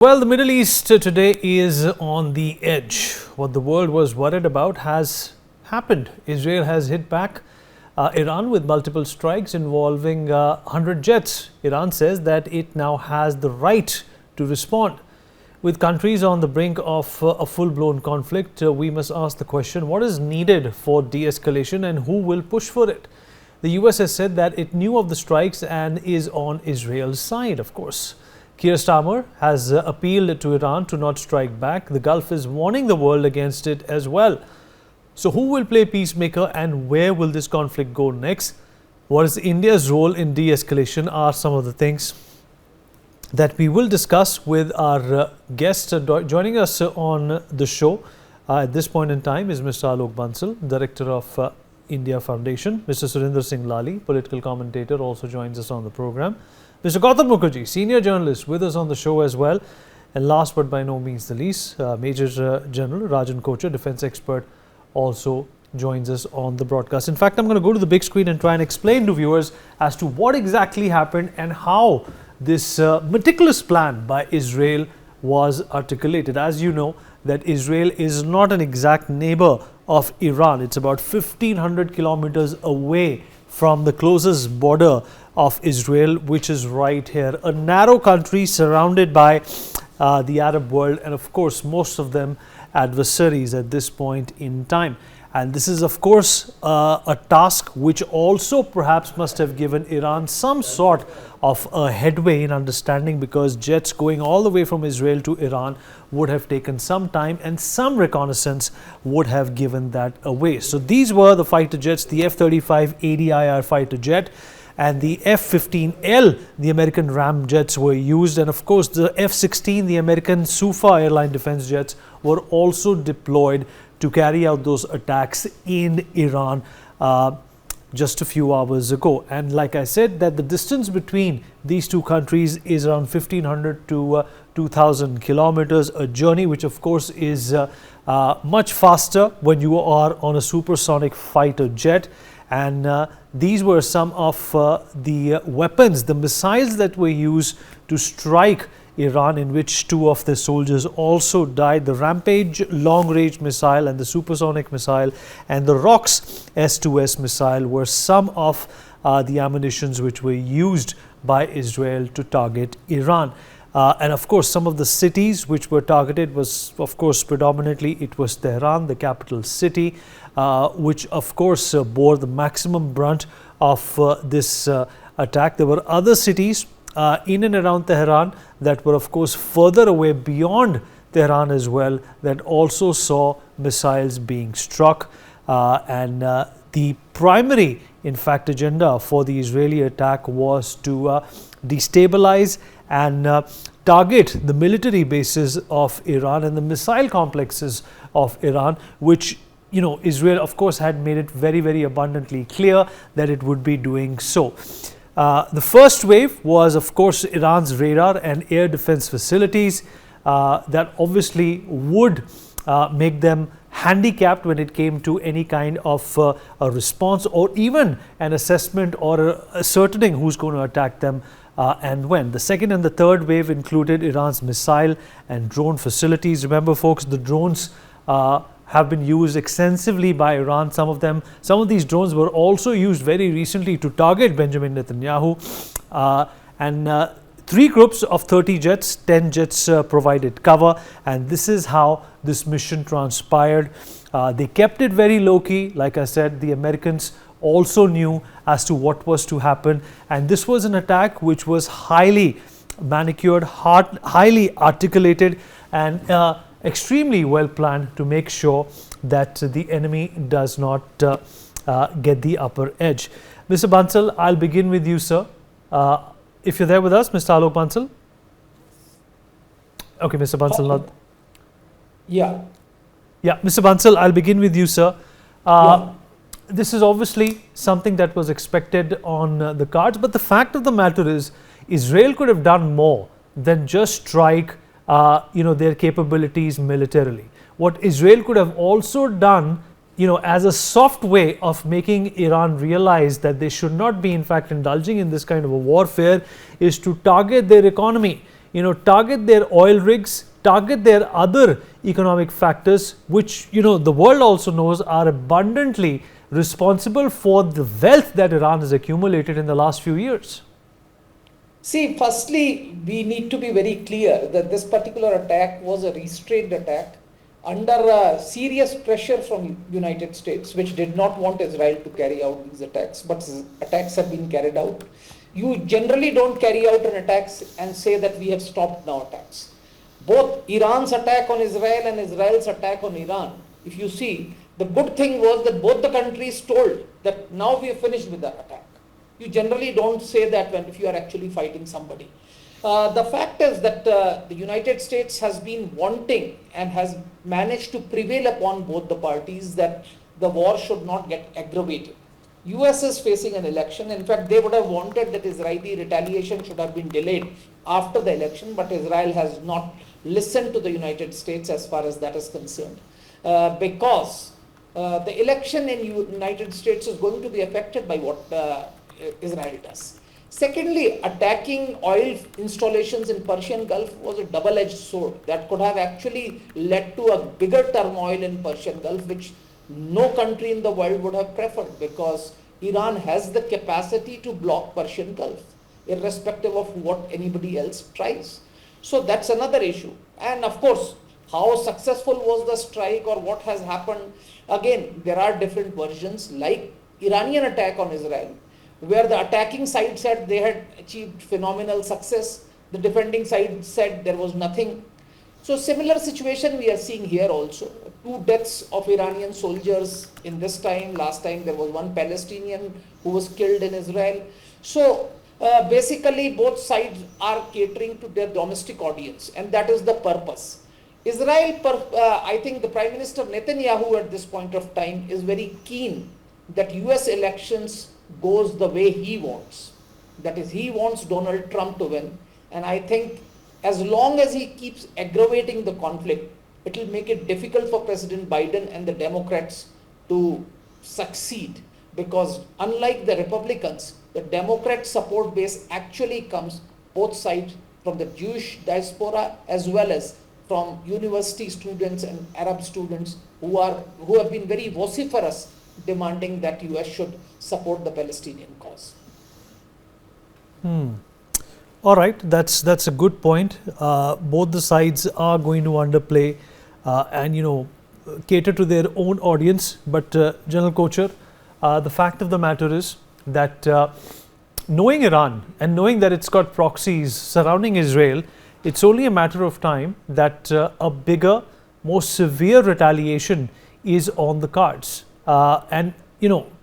Well, the Middle East today is on the edge. What the world was worried about has happened. Israel has hit back Iran with multiple strikes involving 100 jets. Iran says that it now has the right to respond. With countries on the brink of a full-blown conflict, we must ask the question, what is needed for de-escalation and who will push for it? The US has said that it knew of the strikes and is on Israel's side, of course. Keir Starmer has appealed to Iran to not strike back. The Gulf is warning the world against it as well. So who will play peacemaker and where will this conflict go next? What is India's role in de-escalation are some of the things that we will discuss with our guest. Joining us on the show at this point in time is Mr. Alok Bansal, Director of India Foundation. Mr. Surinder Singh Lali, political commentator, also joins us on the program. Mr. Gautam Mukherjee, senior journalist, with us on the show as well. And last but by no means the least, Major General Rajan Kochar, defense expert, also joins us on the broadcast. In fact, I'm going to go to the big screen and try and explain to viewers as to what exactly happened and how this meticulous plan by Israel was articulated. As you know, that Israel is not an exact neighbor of Iran. It's about 1,500 kilometers away from the closest border of Israel, which is right here. A narrow country surrounded by the Arab world and of course most of them adversaries at this point in time. And this is of course a task which also perhaps must have given Iran some sort of a headway in understanding, because jets going all the way from Israel to Iran would have taken some time and some reconnaissance would have given that away. So these were the fighter jets, the F-35 ADIR fighter jet and the F-15L, the American Ramjets were used, and of course the F-16, the American Sufa airline defense jets, were also deployed to carry out those attacks in Iran just a few hours ago. And like I said, that the distance between these two countries is around 1,500 to 2,000 kilometers, a journey which of course is much faster when you are on a supersonic fighter jet. And these were some of the weapons, the missiles that were used to strike Iran, in which two of their soldiers also died. The Rampage long-range missile and the supersonic missile and the ROX S-2S missile were some of the ammunitions which were used by Israel to target Iran. And of course, some of the cities which were targeted was, of course, predominantly it was Tehran, the capital city, which of course bore the maximum brunt of this attack. There were other cities in and around Tehran that were of course further away beyond Tehran as well, that also saw missiles being struck. And the primary, in fact, agenda for the Israeli attack was to destabilize and target the military bases of Iran and the missile complexes of Iran, which, you know, Israel of course had made it very, very abundantly clear that it would be doing so. The first wave was of course Iran's radar and air defense facilities that obviously would make them handicapped when it came to any kind of a response or even an assessment or ascertaining who's going to attack them and when. The second and the third wave included Iran's missile and drone facilities. Remember folks, the drones have been used extensively by Iran. Some of these drones were also used very recently to target Benjamin Netanyahu. And 3 groups of 30 jets, 10 jets provided cover, and this is how this mission transpired. They kept it very low-key. Like I said, the Americans also knew as to what was to happen, and this was an attack which was highly manicured, highly articulated, and extremely well planned to make sure that the enemy does not get the upper edge. Mr. Bansal, I'll begin with you, sir. If you're there with us, Mr. Alok Bansal. Okay, Mr. Bansal, not. Yeah, Mr. Bansal, I'll begin with you, sir. This is obviously something that was expected on the cards, but the fact of the matter is, Israel could have done more than just strike their capabilities militarily. What Israel could have also done, as a soft way of making Iran realize that they should not be in fact indulging in this kind of a warfare, is to target their economy. target their oil rigs, target their other economic factors, which, the world also knows are abundantly responsible for the wealth that Iran has accumulated in the last few years? See, firstly, we need to be very clear that this particular attack was a restrained attack under serious pressure from United States, which did not want Israel to carry out these attacks, but attacks have been carried out. You generally don't carry out an attack and say that we have stopped now attacks. Both Iran's attack on Israel and Israel's attack on Iran, if you see, the good thing was that both the countries told that now we have finished with the attack. You generally don't say that if you are actually fighting somebody. The fact is that the United States has been wanting and has managed to prevail upon both the parties that the war should not get aggravated. US is facing an election. In fact, they would have wanted that Israeli retaliation should have been delayed after the election, but Israel has not listened to the United States as far as that is concerned, because the election in United States is going to be affected by what Israel does. Secondly, attacking oil installations in Persian Gulf was a double-edged sword that could have actually led to a bigger turmoil in Persian Gulf, which no country in the world would have preferred, because Iran has the capacity to block Persian Gulf, irrespective of what anybody else tries. So that's another issue. And of course, how successful was the strike or what has happened? Again, there are different versions, like Iranian attack on Israel, where the attacking side said they had achieved phenomenal success. The defending side said there was nothing. So similar situation we are seeing here also. 2 deaths of Iranian soldiers in this time. Last time there was one Palestinian who was killed in Israel. So basically both sides are catering to their domestic audience, and that is the purpose. Israel, I think the Prime Minister Netanyahu at this point of time is very keen that US elections goes the way he wants. That is, he wants Donald Trump to win. And I think as long as he keeps aggravating the conflict, it will make it difficult for President Biden and the Democrats to succeed. Because unlike the Republicans, the Democrat support base actually comes both sides, from the Jewish diaspora as well as from university students and Arab students who have been very vociferous demanding that US should support the Palestinian cause. All right, that's a good point. Both the sides are going to underplay and cater to their own audience. But General Kocher, the fact of the matter is that knowing Iran and knowing that it's got proxies surrounding Israel, it's only a matter of time that a bigger, more severe retaliation is on the cards. And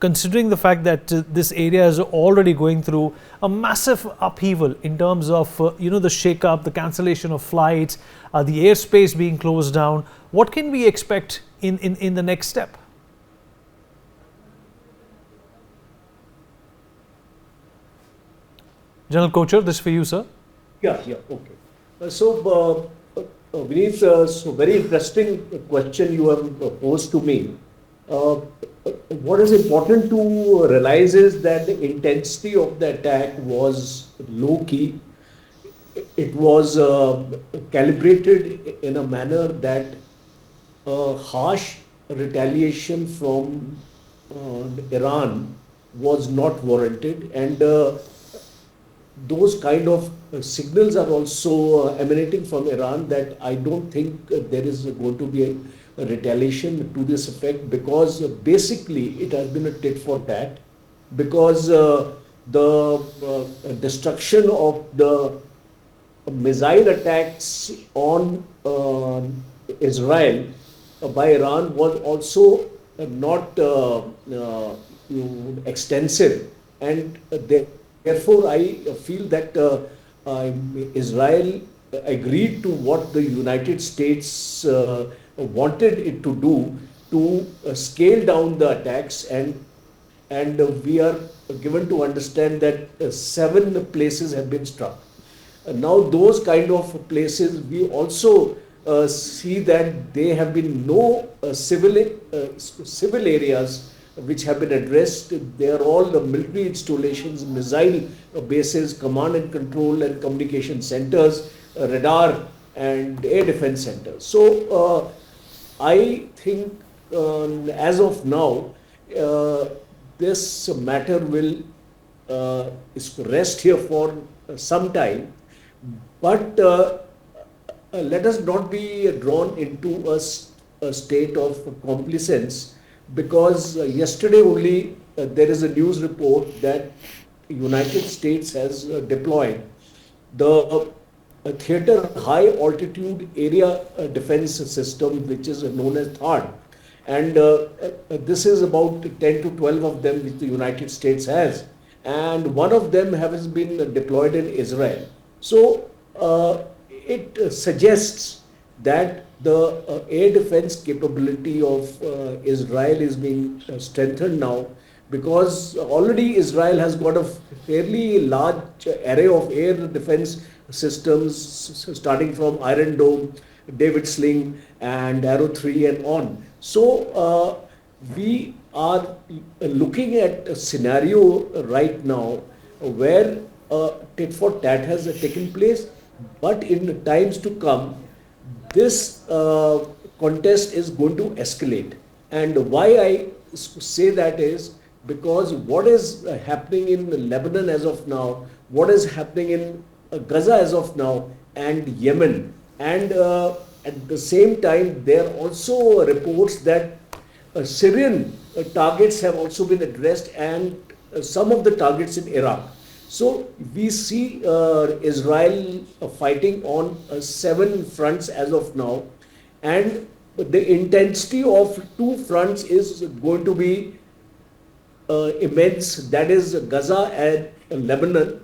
considering the fact that this area is already going through a massive upheaval in terms of the shake-up, the cancellation of flights, the airspace being closed down, what can we expect in the next step? General Kocher, this is for you, sir. Yeah, okay. So, Vineet, so very interesting question you have posed to me. What is important to realize is that the intensity of the attack was low key. It was calibrated in a manner that harsh retaliation from Iran was not warranted, and those kind of signals are also emanating from Iran that I don't think there is going to be a retaliation to this effect, because basically it has been a tit for tat, because the destruction of the missile attacks on Israel by Iran was also not extensive, and therefore I feel that Israel agreed to what the United States wanted it to do to scale down the attacks, and we are given to understand that 7 places have been struck. Now those kind of places, we also see that there have been no civil areas which have been addressed. They are all the military installations, missile bases, command and control and communication centers. radar and air defense centers. So I think as of now, this matter will rest here for some time, but let us not be drawn into a state of complacence, because yesterday only there is a news report that United States has deployed the theater high altitude area defense system, which is known as THAAD. And this is about 10 to 12 of them which the United States has. And one of them has been deployed in Israel. So it suggests that the air defense capability of Israel is being strengthened now, because already Israel has got a fairly large array of air defense systems, starting from Iron Dome, David Sling, and Arrow 3 and on. So we are looking at a scenario right now where tit for tat has taken place, but in times to come, this contest is going to escalate. And why I say that is because what is happening in Lebanon as of now, what is happening in Gaza as of now, and Yemen, and at the same time, there are also reports that Syrian targets have also been addressed, and some of the targets in Iraq. So we see Israel fighting on 7 fronts as of now, and the intensity of 2 fronts is going to be immense. That is Gaza and Lebanon.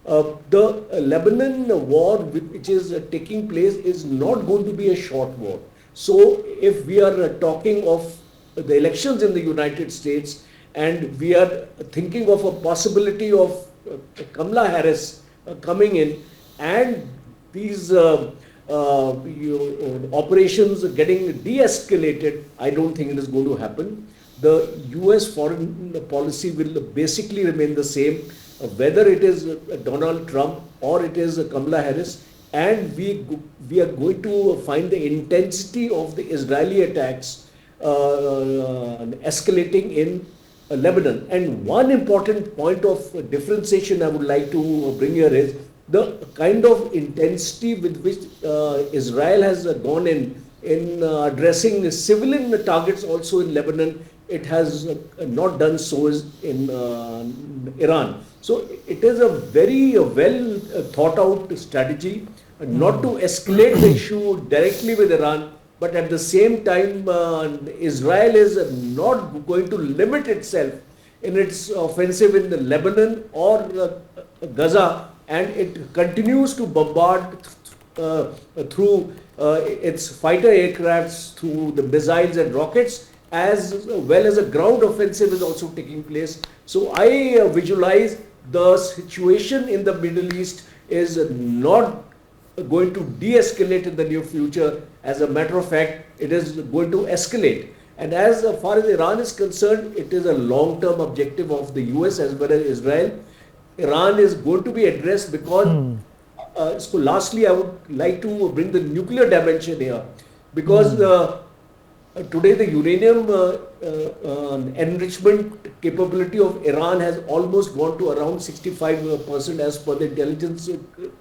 The Lebanon war, which is taking place, is not going to be a short war. So if we are talking of the elections in the United States, and we are thinking of a possibility of Kamala Harris coming in, and these operations getting de-escalated, I don't think it is going to happen. The US foreign policy will basically remain the same, whether it is Donald Trump or it is Kamala Harris, and we are going to find the intensity of the Israeli attacks escalating in Lebanon. And one important point of differentiation I would like to bring here is the kind of intensity with which Israel has gone in addressing civilian targets also in Lebanon. It has not done so in Iran. So it is a very well thought out strategy, not to escalate the issue directly with Iran, but at the same time, Israel is not going to limit itself in its offensive in the Lebanon or Gaza, and it continues to bombard through its fighter aircrafts, through the missiles and rockets, as well as a ground offensive is also taking place. So I visualize the situation in the Middle East is not going to de-escalate in the near future. As a matter of fact, it is going to escalate. And as far as Iran is concerned, it is a long-term objective of the US as well as Israel. Iran is going to be addressed because, so lastly, I would like to bring the nuclear dimension here, because today the uranium enrichment capability of Iran has almost gone to around 65% as per the intelligence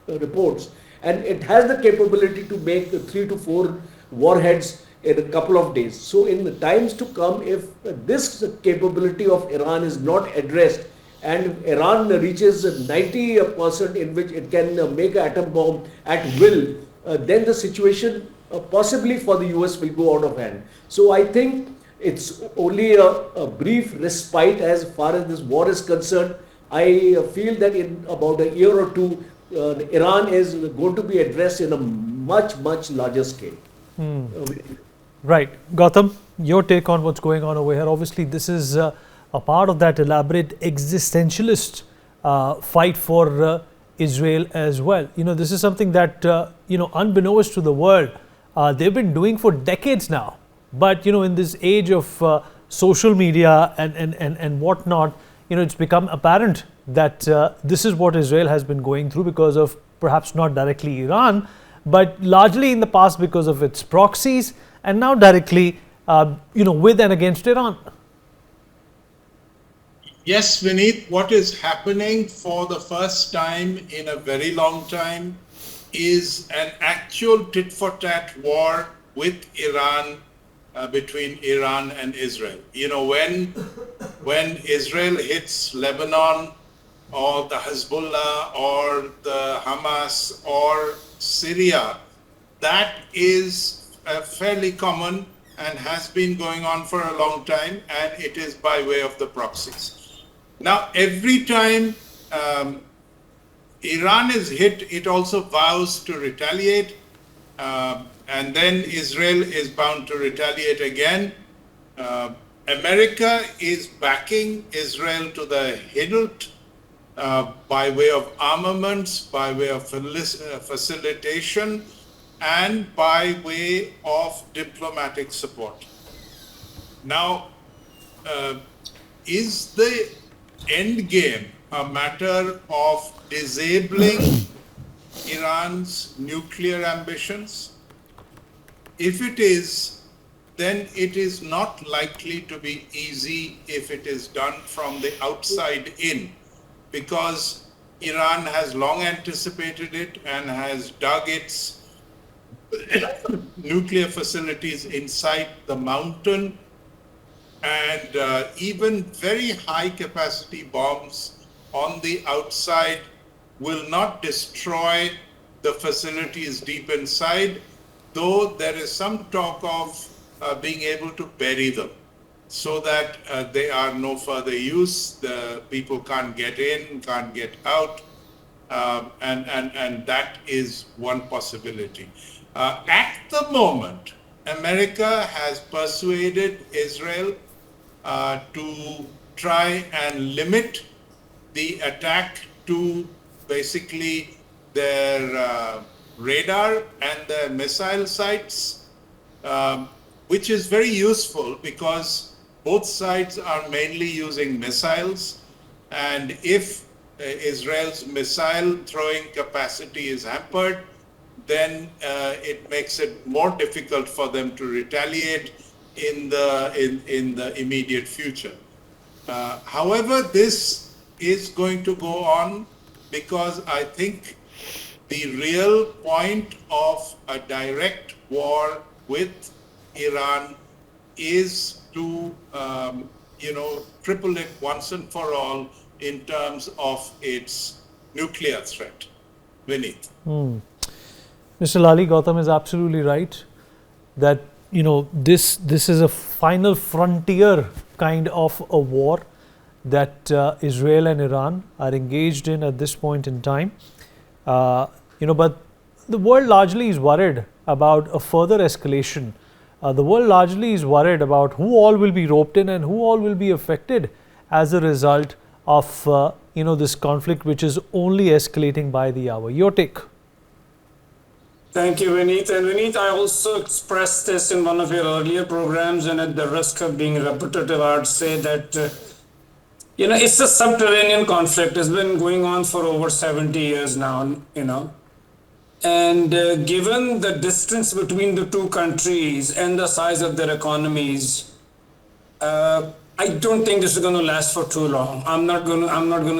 reports. And it has the capability to make 3 to 4 warheads in a couple of days. So in the times to come, if this capability of Iran is not addressed, and Iran reaches 90% in which it can make an atom bomb at will, then the situation possibly for the US will go out of hand. So I think it's only a brief respite as far as this war is concerned. I feel that in about a year or two, Iran is going to be addressed in a much larger scale. Right. Gautam, your take on what's going on over here. Obviously, this is a part of that elaborate existentialist fight for Israel as well. You know, this is something that, unbeknownst to the world, they've been doing for decades now. But, in this age of social media and whatnot, it's become apparent that this is what Israel has been going through because of perhaps not directly Iran, but largely in the past because of its proxies, and now directly, with and against Iran. Yes, Vineet, what is happening for the first time in a very long time is an actual tit-for-tat war with Iran, between Iran and Israel. When Israel hits Lebanon or the Hezbollah or the Hamas or Syria, that is fairly common and has been going on for a long time, and it is by way of the proxies. Now, every time Iran is hit, it also vows to retaliate, and then Israel is bound to retaliate again. America is backing Israel to the hilt by way of armaments, by way of facilitation, and by way of diplomatic support. Now, is the end game a matter of disabling Iran's nuclear ambitions? If it is, then it is not likely to be easy if it is done from the outside in, because Iran has long anticipated it and has dug its nuclear facilities inside the mountain, and even very high capacity bombs on the outside will not destroy the facilities deep inside, though there is some talk of being able to bury them so that they are no further use. The people can't get in, can't get out, and that is one possibility. At the moment, America has persuaded Israel to try and limit the attack to basically their radar and their missile sites, which is very useful because both sides are mainly using missiles, and if Israel's missile throwing capacity is hampered, then it makes it more difficult for them to retaliate in the immediate future. However, this is going to go on because I think the real point of a direct war with Iran is to cripple it once and for all in terms of its nuclear threat. Vineet. Mr. Lali, Gautam is absolutely right that this is a final frontier kind of a war that Israel and Iran are engaged in at this point in time. But the world largely is worried about a further escalation. The world largely is worried about who all will be roped in and who all will be affected as a result of this conflict, which is only escalating by the hour. Your take? Thank you, Vineet. And Vineet, I also expressed this in one of your earlier programs, and at the risk of being repetitive, I would say that, it's a subterranean conflict. It's been going on for over 70 years now, And given the distance between the two countries and the size of their economies, I don't think this is going to last for too long. I'm not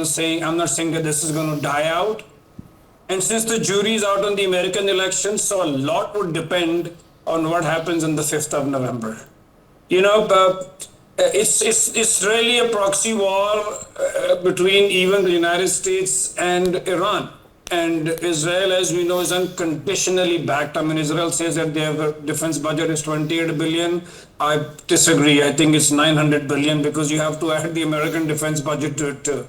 saying that this is going to die out. And since the jury is out on the American elections, so a lot would depend on what happens on the 5th of November. It's really a proxy war between even the United States and Iran. And Israel, as we know, is unconditionally backed. I mean, Israel says that their defense budget is 28 billion. I disagree. I think it's 900 billion because you have to add the American defense budget to it too.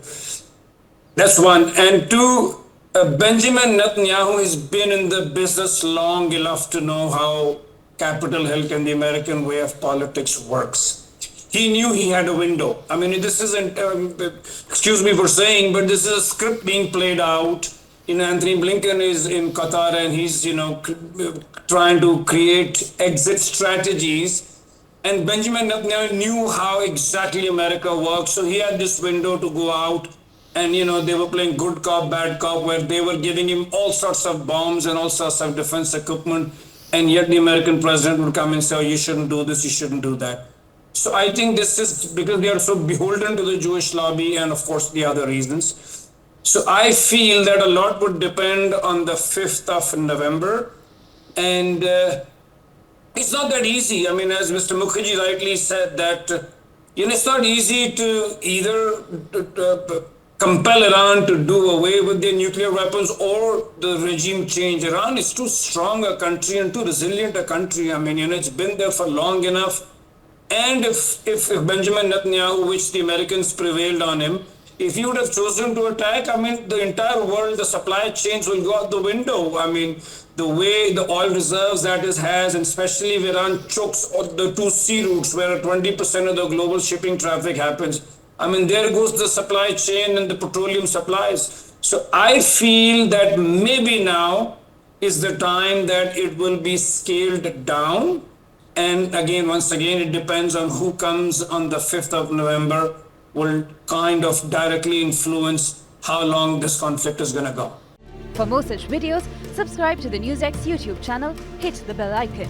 That's one. And two, Benjamin Netanyahu has been in the business long enough to know how Capitol Hill and the American way of politics works. He knew he had a window. I mean, this isn't, excuse me for saying, but this is a script being played out. Anthony Blinken is in Qatar and he's, trying to create exit strategies. And Benjamin Netanyahu knew how exactly America works. So he had this window to go out and they were playing good cop, bad cop, where they were giving him all sorts of bombs and all sorts of defense equipment, and yet the American president would come and say, oh, you shouldn't do this, you shouldn't do that. So I think this is because they are so beholden to the Jewish lobby and of course the other reasons. So I feel that a lot would depend on the 5th of November, and it's not that easy. I mean, as Mr. Mukherjee rightly said, that it's not easy to either compel Iran to do away with their nuclear weapons or the regime change. Iran is too strong a country and too resilient a country. I mean, it's been there for long enough. And if Benjamin Netanyahu, which the Americans prevailed on him, if he would have chosen to attack, I mean, the entire world, the supply chains will go out the window. I mean, the way the oil reserves that it has, and especially if Iran chokes the two sea routes where 20% of the global shipping traffic happens, I mean, there goes the supply chain and the petroleum supplies. So I feel that maybe now is the time that it will be scaled down. And again, once again, it depends on who comes on the 5th of November will kind of directly influence how long this conflict is going to go. For more such videos, subscribe to the NewsX YouTube channel, hit the bell icon.